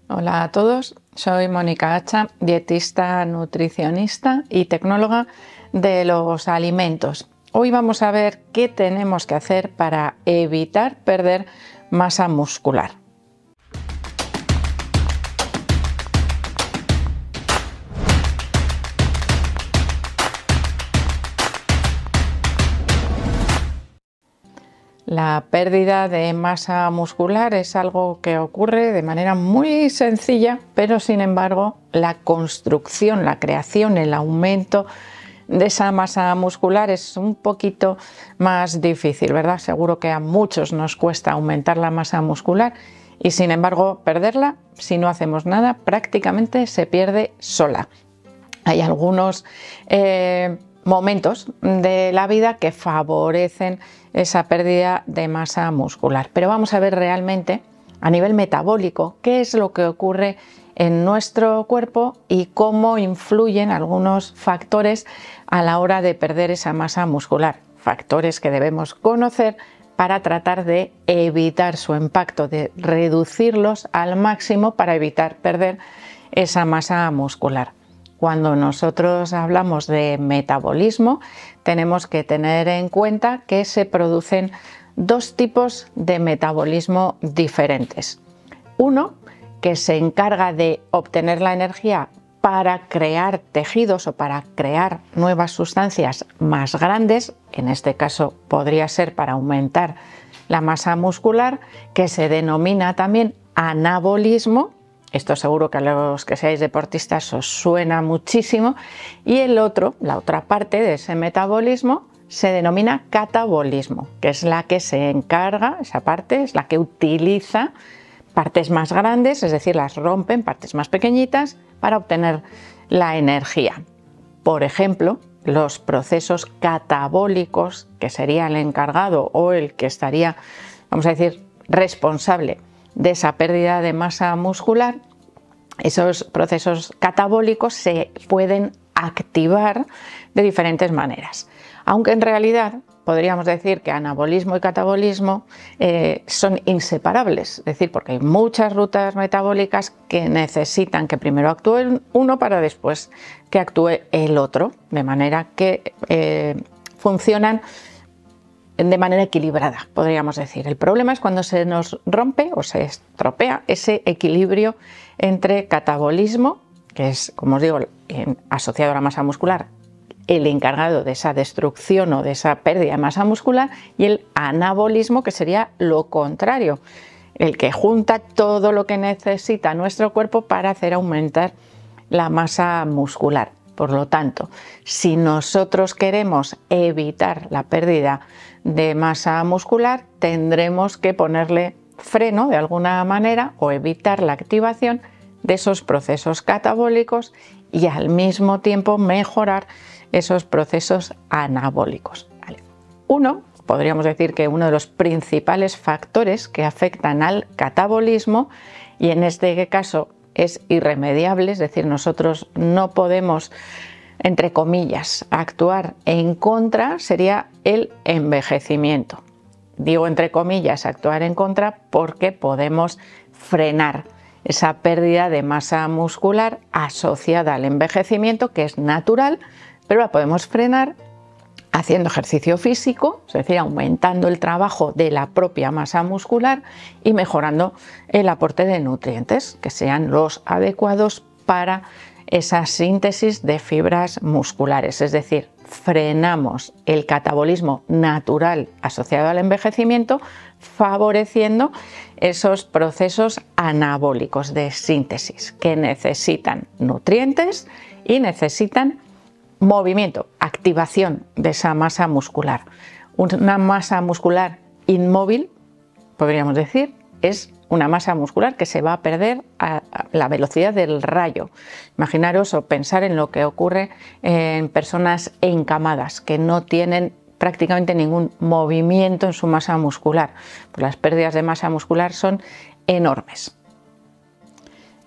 Hola a todos, soy Mónica Hacha, dietista, nutricionista y tecnóloga de los alimentos. Hoy vamos a ver qué tenemos que hacer para evitar perder masa muscular. La pérdida de masa muscular es algo que ocurre de manera muy sencilla, pero sin embargo la construcción, la creación, el aumento de esa masa muscular es un poquito más difícil, ¿verdad? Seguro que a muchos nos cuesta aumentar la masa muscular y sin embargo perderla, si no hacemos nada, prácticamente se pierde sola. Hay algunos momentos de la vida que favorecen esa pérdida de masa muscular. Pero vamos a ver realmente a nivel metabólico qué es lo que ocurre en nuestro cuerpo y cómo influyen algunos factores a la hora de perder esa masa muscular. Factores que debemos conocer para tratar de evitar su impacto, de reducirlos al máximo para evitar perder esa masa muscular. Cuando nosotros hablamos de metabolismo, tenemos que tener en cuenta que se producen dos tipos de metabolismo diferentes. Uno, que se encarga de obtener la energía para crear tejidos o para crear nuevas sustancias más grandes, en este caso podría ser para aumentar la masa muscular, que se denomina también anabolismo. Esto seguro que a los que seáis deportistas os suena muchísimo. Y el otro, la otra parte de ese metabolismo, se denomina catabolismo, que es la que se encarga, esa parte es la que utiliza partes más grandes, es decir, las rompe en partes más pequeñitas para obtener la energía. Por ejemplo, los procesos catabólicos, que sería el encargado o el que estaría, vamos a decir, responsable de esa pérdida de masa muscular, esos procesos catabólicos se pueden activar de diferentes maneras. Aunque en realidad podríamos decir que anabolismo y catabolismo son inseparables, es decir, porque hay muchas rutas metabólicas que necesitan que primero actúe uno para después que actúe el otro, de manera que funcionan de manera equilibrada, podríamos decir. El problema es cuando se nos rompe o se estropea ese equilibrio entre catabolismo, que es, como os digo, asociado a la masa muscular, el encargado de esa destrucción o de esa pérdida de masa muscular, y el anabolismo, que sería lo contrario, el que junta todo lo que necesita nuestro cuerpo para hacer aumentar la masa muscular. Por lo tanto, si nosotros queremos evitar la pérdida de masa muscular, tendremos que ponerle freno de alguna manera o evitar la activación de esos procesos catabólicos y al mismo tiempo mejorar esos procesos anabólicos. Podríamos decir que uno de los principales factores que afectan al catabolismo, y en este caso es irremediable, es decir, nosotros no podemos, entre comillas, actuar en contra, sería el envejecimiento. Digo entre comillas actuar en contra porque podemos frenar esa pérdida de masa muscular asociada al envejecimiento, que es natural, pero la podemos frenar haciendo ejercicio físico, es decir, aumentando el trabajo de la propia masa muscular y mejorando el aporte de nutrientes que sean los adecuados para esa síntesis de fibras musculares. Es decir, frenamos el catabolismo natural asociado al envejecimiento, favoreciendo esos procesos anabólicos de síntesis que necesitan nutrientes y necesitan movimiento, activación de esa masa muscular. Una masa muscular inmóvil, podríamos decir, es una masa muscular que se va a perder a la velocidad del rayo. Imaginaros o pensar en lo que ocurre en personas encamadas que no tienen prácticamente ningún movimiento en su masa muscular. Pues las pérdidas de masa muscular son enormes.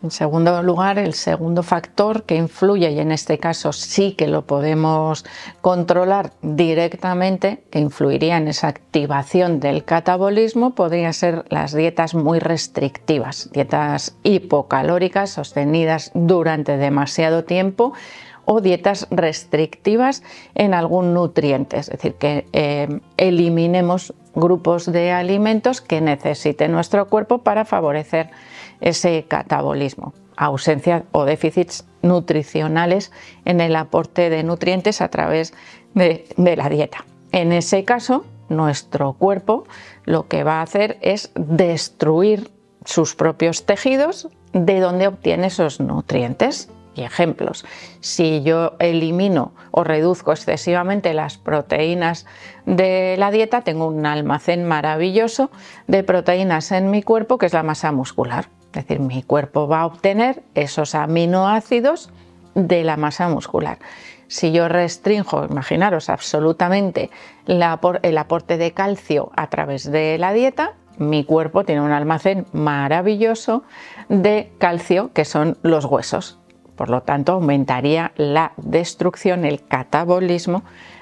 En segundo lugar, el segundo factor que influye, y en este caso sí que lo podemos controlar directamente, que influiría en esa activación del catabolismo, podrían ser las dietas muy restrictivas, dietas hipocalóricas sostenidas durante demasiado tiempo o dietas restrictivas en algún nutriente, es decir, que eliminemos grupos de alimentos que necesite nuestro cuerpo para favorecer ese catabolismo, ausencia o déficits nutricionales en el aporte de nutrientes a través de la dieta. En ese caso, nuestro cuerpo lo que va a hacer es destruir sus propios tejidos de donde obtiene esos nutrientes. Y ejemplos, si yo elimino o reduzco excesivamente las proteínas de la dieta, tengo un almacén maravilloso de proteínas en mi cuerpo que es la masa muscular. Es decir, mi cuerpo va a obtener esos aminoácidos de la masa muscular. Si yo restringo, imaginaros, absolutamente el aporte de calcio a través de la dieta, mi cuerpo tiene un almacén maravilloso de calcio que son los huesos. Por lo tanto, aumentaría la destrucción, el catabolismo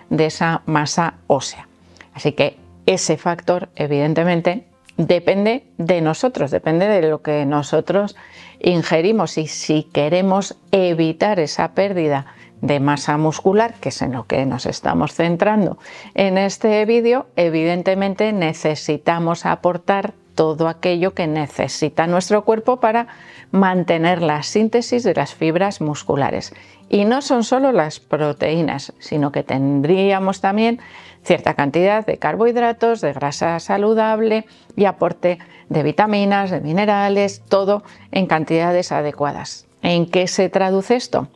de esa masa ósea. Así que ese factor, evidentemente, depende de nosotros, depende de lo que nosotros ingerimos. Y si queremos evitar esa pérdida de masa muscular, que es en lo que nos estamos centrando en este vídeo, evidentemente necesitamos aportar todo aquello que necesita nuestro cuerpo para mantener la síntesis de las fibras musculares. Y no son solo las proteínas, sino que tendríamos también cierta cantidad de carbohidratos, de grasa saludable y aporte de vitaminas, de minerales, todo en cantidades adecuadas. ¿En qué se traduce esto?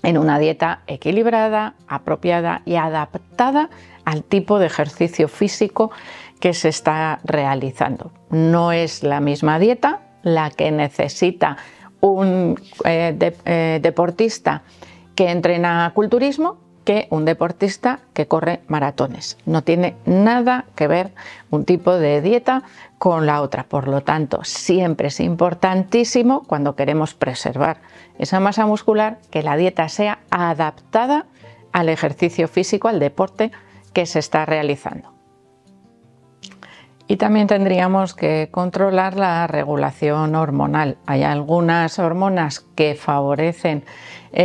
En una dieta equilibrada, apropiada y adaptada al tipo de ejercicio físico que se está realizando. No es la misma dieta la que necesita un deportista que entrena culturismo que un deportista que corre maratones. No tiene nada que ver un tipo de dieta con la otra. Por lo tanto, siempre es importantísimo, cuando queremos preservar esa masa muscular, que la dieta sea adaptada al ejercicio físico, al deporte que se está realizando. Y también tendríamos que controlar la regulación hormonal. Hay algunas hormonas que favorecen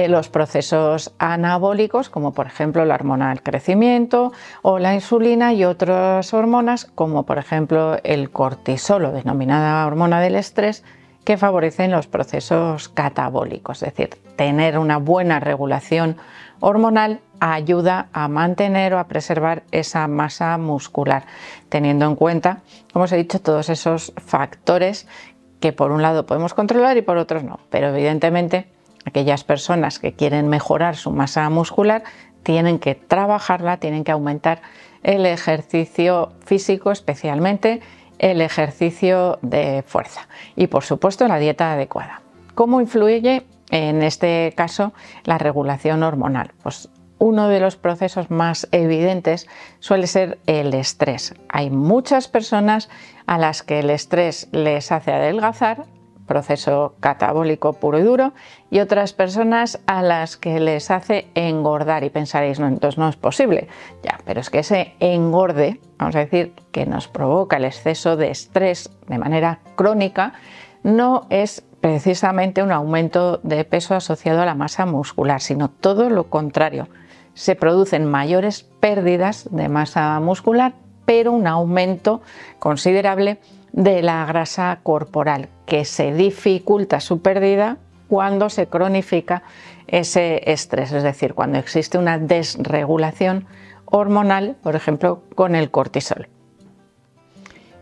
los procesos anabólicos, como por ejemplo la hormona del crecimiento o la insulina, y otras hormonas, como por ejemplo el cortisol, denominada hormona del estrés, que favorecen los procesos catabólicos. Es decir, tener una buena regulación hormonal ayuda a mantener o a preservar esa masa muscular, teniendo en cuenta, como os he dicho, todos esos factores que por un lado podemos controlar y por otros no. Pero evidentemente aquellas personas que quieren mejorar su masa muscular tienen que trabajarla, tienen que aumentar el ejercicio físico, especialmente el ejercicio de fuerza, y por supuesto la dieta adecuada. ¿Cómo influye en este caso la regulación hormonal? Pues uno de los procesos más evidentes suele ser el estrés. Hay muchas personas a las que el estrés les hace adelgazar, proceso catabólico puro y duro, y otras personas a las que les hace engordar, y pensaréis, no, entonces no es posible. Ya, pero es que ese engorde, vamos a decir, que nos provoca el exceso de estrés de manera crónica, no es precisamente un aumento de peso asociado a la masa muscular, sino todo lo contrario. Se producen mayores pérdidas de masa muscular, pero un aumento considerable de la grasa corporal, que se dificulta su pérdida cuando se cronifica ese estrés, es decir, cuando existe una desregulación hormonal, por ejemplo, con el cortisol.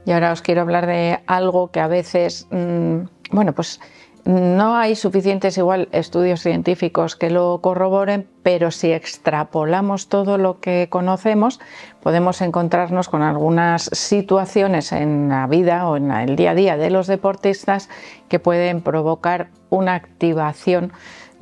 Y ahora os quiero hablar de algo que a veces, pues no hay suficientes estudios científicos que lo corroboren, pero si extrapolamos todo lo que conocemos, podemos encontrarnos con algunas situaciones en la vida o en el día a día de los deportistas que pueden provocar una activación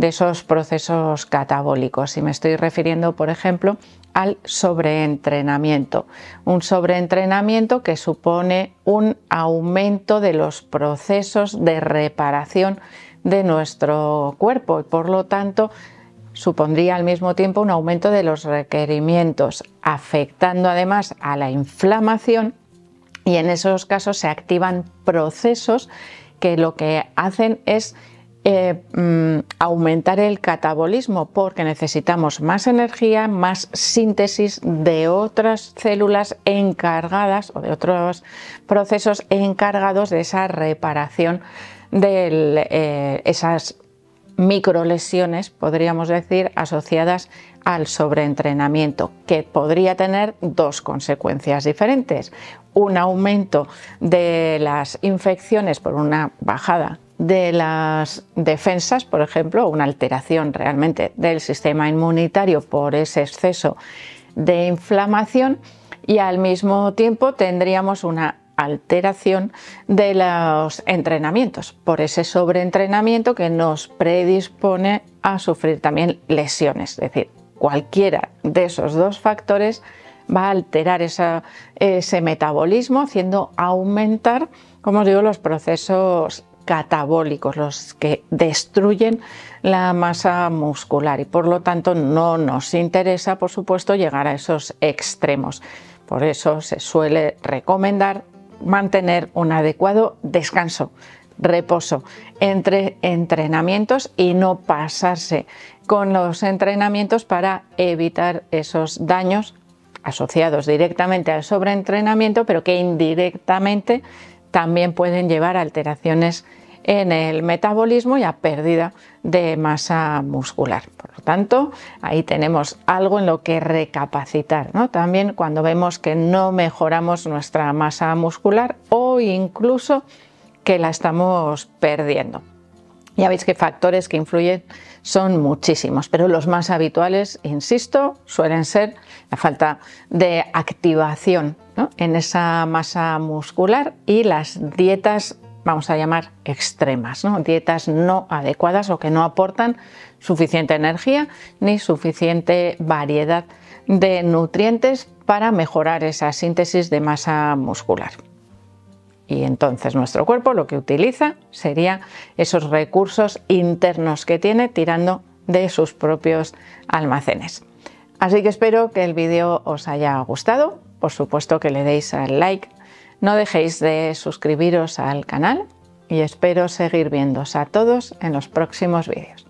de esos procesos catabólicos. Y me estoy refiriendo, por ejemplo, al sobreentrenamiento. Un sobreentrenamiento que supone un aumento de los procesos de reparación de nuestro cuerpo y por lo tanto supondría al mismo tiempo un aumento de los requerimientos, afectando además a la inflamación, y en esos casos se activan procesos que lo que hacen es aumentar el catabolismo, porque necesitamos más energía, más síntesis de otras células encargadas o de otros procesos encargados de esa reparación de esas microlesiones, podríamos decir, asociadas al sobreentrenamiento, que podría tener dos consecuencias diferentes: un aumento de las infecciones por una bajada de las defensas, por ejemplo, una alteración realmente del sistema inmunitario por ese exceso de inflamación, y al mismo tiempo tendríamos una alteración de los entrenamientos por ese sobreentrenamiento que nos predispone a sufrir también lesiones. Es decir, cualquiera de esos dos factores va a alterar ese metabolismo, haciendo aumentar, como os digo, los procesos catabólicos, los que destruyen la masa muscular, y por lo tanto no nos interesa, por supuesto, llegar a esos extremos. Por eso se suele recomendar mantener un adecuado descanso, reposo entre entrenamientos y no pasarse con los entrenamientos para evitar esos daños asociados directamente al sobreentrenamiento, pero que indirectamente también pueden llevar a alteraciones en el metabolismo y a pérdida de masa muscular. Por lo tanto, ahí tenemos algo en lo que recapacitar, ¿no? También cuando vemos que no mejoramos nuestra masa muscular o incluso que la estamos perdiendo. Ya veis que factores que influyen son muchísimos, pero los más habituales, insisto, suelen ser la falta de activación, ¿no?, en esa masa muscular, y las dietas, vamos a llamar extremas, ¿no?, dietas no adecuadas o que no aportan suficiente energía ni suficiente variedad de nutrientes para mejorar esa síntesis de masa muscular. Y entonces nuestro cuerpo lo que utiliza sería esos recursos internos que tiene, tirando de sus propios almacenes. Así que espero que el vídeo os haya gustado. Por supuesto que le deis al like. No dejéis de suscribiros al canal y espero seguir viéndoos a todos en los próximos vídeos.